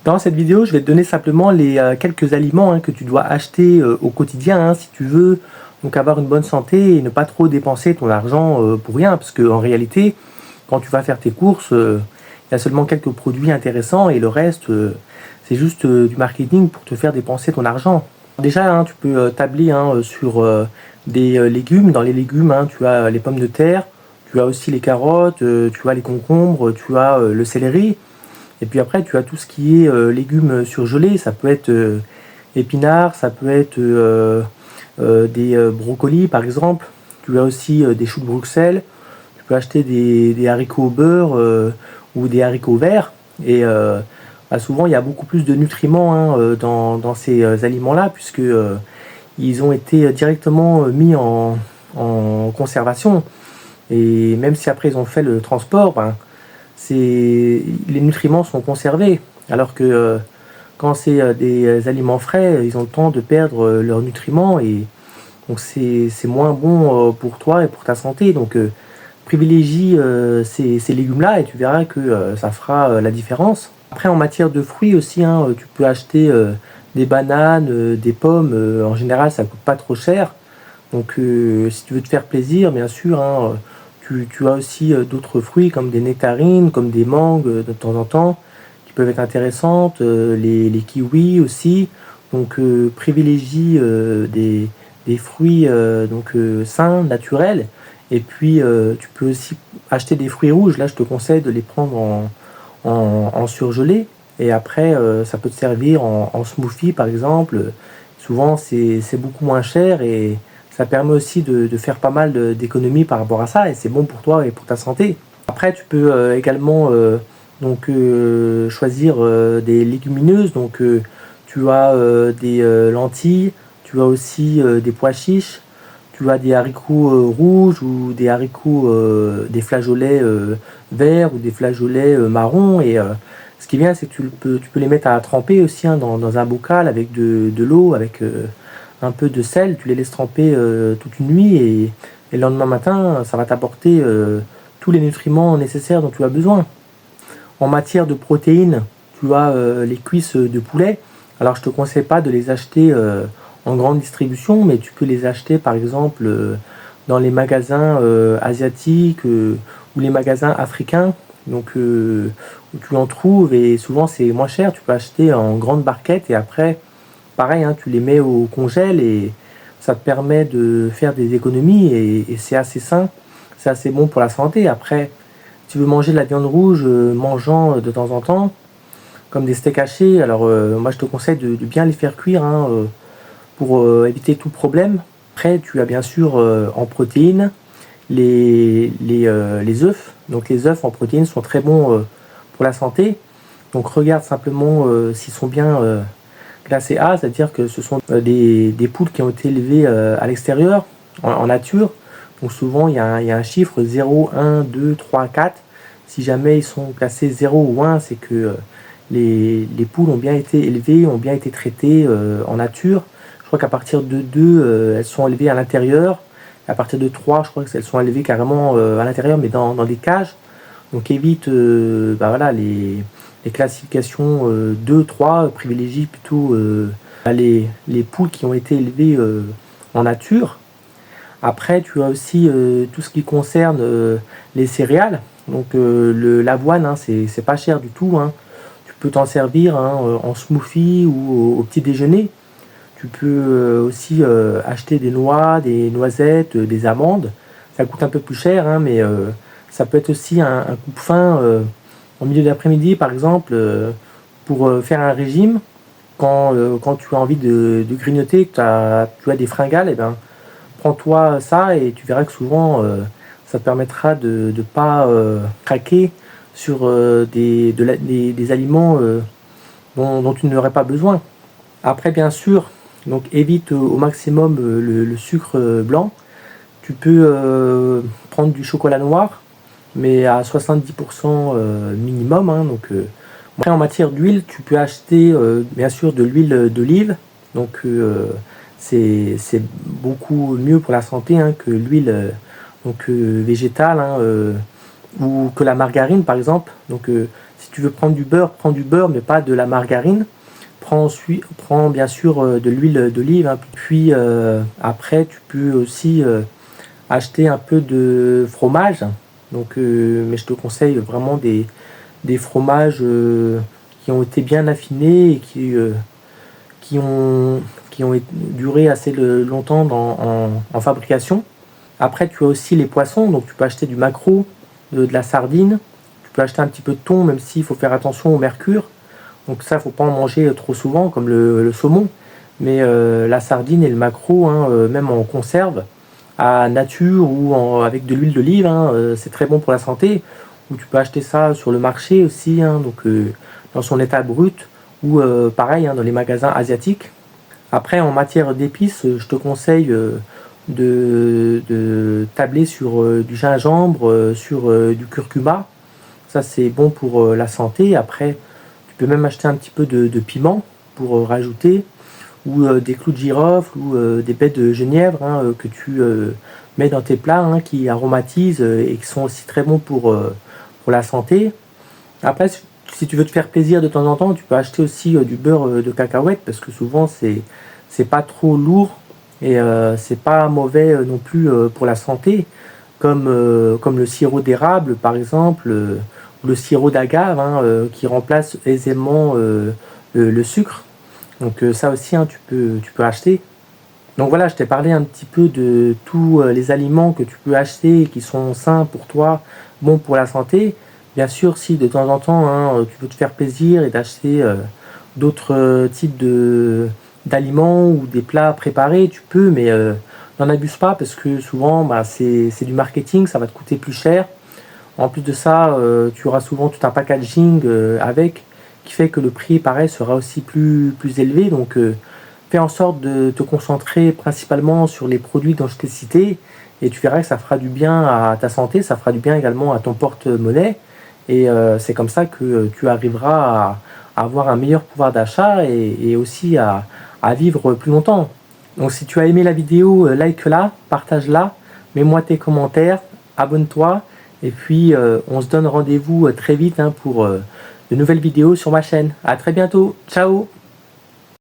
Dans cette vidéo, je vais te donner simplement les quelques aliments que tu dois acheter au quotidien si tu veux donc avoir une bonne santé et ne pas trop dépenser ton argent pour rien. Parce qu'en réalité, quand tu vas faire tes courses, il y a seulement quelques produits intéressants et le reste, c'est juste du marketing pour te faire dépenser ton argent. Déjà, tu peux tabler sur des légumes. Dans les légumes, tu as les pommes de terre, tu as aussi les carottes, tu as les concombres, tu as le céleri. Et puis après, tu as tout ce qui est légumes surgelés. Ça peut être épinards, ça peut être des brocolis par exemple. Tu as aussi des choux de Bruxelles. Tu peux acheter des haricots au beurre ou des haricots verts. Et souvent, il y a beaucoup plus de nutriments dans ces aliments-là, puisque ils ont été directement mis en conservation. Et même si après ils ont fait le transport, les nutriments sont conservés. Alors que quand c'est des aliments frais, ils ont le temps de perdre leurs nutriments et donc c'est moins bon pour toi et pour ta santé. Donc privilégie ces légumes-là et tu verras que ça fera la différence. Après en matière de fruits aussi, tu peux acheter des bananes, des pommes. En général, ça coûte pas trop cher. Donc si tu veux te faire plaisir, bien sûr, tu as aussi d'autres fruits comme des nectarines, comme des mangues de temps en temps, qui peuvent être intéressantes, les kiwis aussi. Donc privilégie des fruits sains, naturels. Et puis tu peux aussi acheter des fruits rouges. Là, je te conseille de les prendre en surgelé. Et après, ça peut te servir en smoothie, par exemple. Souvent, c'est beaucoup moins cher et ça permet aussi de faire pas mal d'économies par rapport à ça et c'est bon pour toi et pour ta santé. Après, tu peux également choisir des légumineuses. Donc, tu as des lentilles, tu as aussi des pois chiches, tu as des haricots rouges ou des haricots, des flageolets verts ou des flageolets marrons. Et ce qui est bien, c'est que tu peux les mettre à tremper aussi dans un bocal avec de l'eau, avec un peu de sel. Tu les laisses tremper toute une nuit et le lendemain matin, ça va t'apporter tous les nutriments nécessaires dont tu as besoin. En matière de protéines, tu as les cuisses de poulet. Alors je ne te conseille pas de les acheter en grande distribution, mais tu peux les acheter par exemple dans les magasins asiatiques ou les magasins africains. Donc où tu en trouves et souvent c'est moins cher. Tu peux acheter en grande barquette et après, pareil, tu les mets au congèle et ça te permet de faire des économies et c'est assez sain, c'est assez bon pour la santé. Après, si tu veux manger de la viande rouge, mangeant de temps en temps, comme des steaks hachés, alors moi je te conseille de bien les faire cuire pour éviter tout problème. Après, tu as bien sûr en protéines les œufs. Donc les œufs en protéines sont très bons pour la santé. Donc regarde simplement s'ils sont bien classés A, c'est-à-dire que ce sont des poules qui ont été élevées à l'extérieur, en nature. Donc souvent il y a un chiffre 0, 1, 2, 3, 4. Si jamais ils sont classés 0 ou 1, c'est que les poules ont bien été élevées, ont bien été traitées en nature. Je crois qu'à partir de 2, elles sont élevées à l'intérieur. À partir de 3, je crois qu'elles sont élevées carrément à l'intérieur, mais dans des cages. Donc évite les classifications 2, 3, privilégie plutôt les poules qui ont été élevées en nature. Après, tu as aussi tout ce qui concerne les céréales. Donc l'avoine, c'est pas cher du tout. Tu peux t'en servir en smoothie ou au petit déjeuner. Tu peux aussi acheter des noix, des noisettes, des amandes. Ça coûte un peu plus cher, mais ça peut être aussi un coupe-faim en milieu d'après-midi, par exemple, pour faire un régime. Quand tu as envie de grignoter, que tu as des fringales, et ben, prends-toi ça et tu verras que souvent, ça te permettra de ne pas craquer sur des aliments dont tu n'aurais pas besoin. Après, bien sûr, donc évite au maximum le sucre blanc. Tu peux prendre du chocolat noir, mais à 70% minimum. Après, en matière d'huile, tu peux acheter bien sûr de l'huile d'olive. Donc c'est beaucoup mieux pour la santé que l'huile végétale ou que la margarine par exemple. Donc Si tu veux prendre du beurre, prends du beurre, mais pas de la margarine. Prends bien sûr de l'huile d'olive, hein. Puis après, tu peux aussi acheter un peu de fromage. Donc, mais je te conseille vraiment des fromages qui ont été bien affinés et qui ont, qui ont duré assez longtemps en fabrication. Après, tu as aussi les poissons, donc tu peux acheter du maquereau, de la sardine, tu peux acheter un petit peu de thon, même s'il faut faire attention au mercure. Donc ça, faut pas en manger trop souvent, comme le saumon. Mais la sardine et le maquereau, hein, même en conserve, à nature ou avec de l'huile d'olive, hein, c'est très bon pour la santé. Ou tu peux acheter ça sur le marché aussi, hein, donc dans son état brut, ou pareil, hein, dans les magasins asiatiques. Après, en matière d'épices, je te conseille de tabler sur du gingembre, sur du curcuma. Ça, c'est bon pour la santé. Après, tu peux même acheter un petit peu de piment pour rajouter, ou des clous de girofle, ou des baies de genièvre, hein, que tu mets dans tes plats, hein, qui aromatisent et qui sont aussi très bons pour la santé. Après, si tu veux te faire plaisir de temps en temps, tu peux acheter aussi du beurre de cacahuète, parce que souvent c'est pas trop lourd et c'est pas mauvais non plus pour la santé, comme le sirop d'érable par exemple, ou le sirop d'agave, hein, qui remplace aisément le sucre. Donc ça aussi, hein, tu peux acheter. Donc voilà, je t'ai parlé un petit peu de tous les aliments que tu peux acheter et qui sont sains pour toi, bons pour la santé. Bien sûr, si de temps en temps, hein, tu veux te faire plaisir et d'acheter d'autres types d'aliments ou des plats préparés, tu peux, mais n'en abuse pas parce que souvent, bah, c'est du marketing, ça va te coûter plus cher. En plus de ça, tu auras souvent tout un packaging avec qui fait que le prix, pareil, sera aussi plus élevé. Donc, fais en sorte de te concentrer principalement sur les produits dont je t'ai cités et tu verras que ça fera du bien à ta santé, ça fera du bien également à ton porte-monnaie et c'est comme ça que tu arriveras à avoir un meilleur pouvoir d'achat et aussi à vivre plus longtemps. Donc si tu as aimé la vidéo, like-la, partage-la, mets-moi tes commentaires, abonne-toi et puis on se donne rendez-vous très vite, hein, pour de nouvelles vidéos sur ma chaîne. À très bientôt, ciao!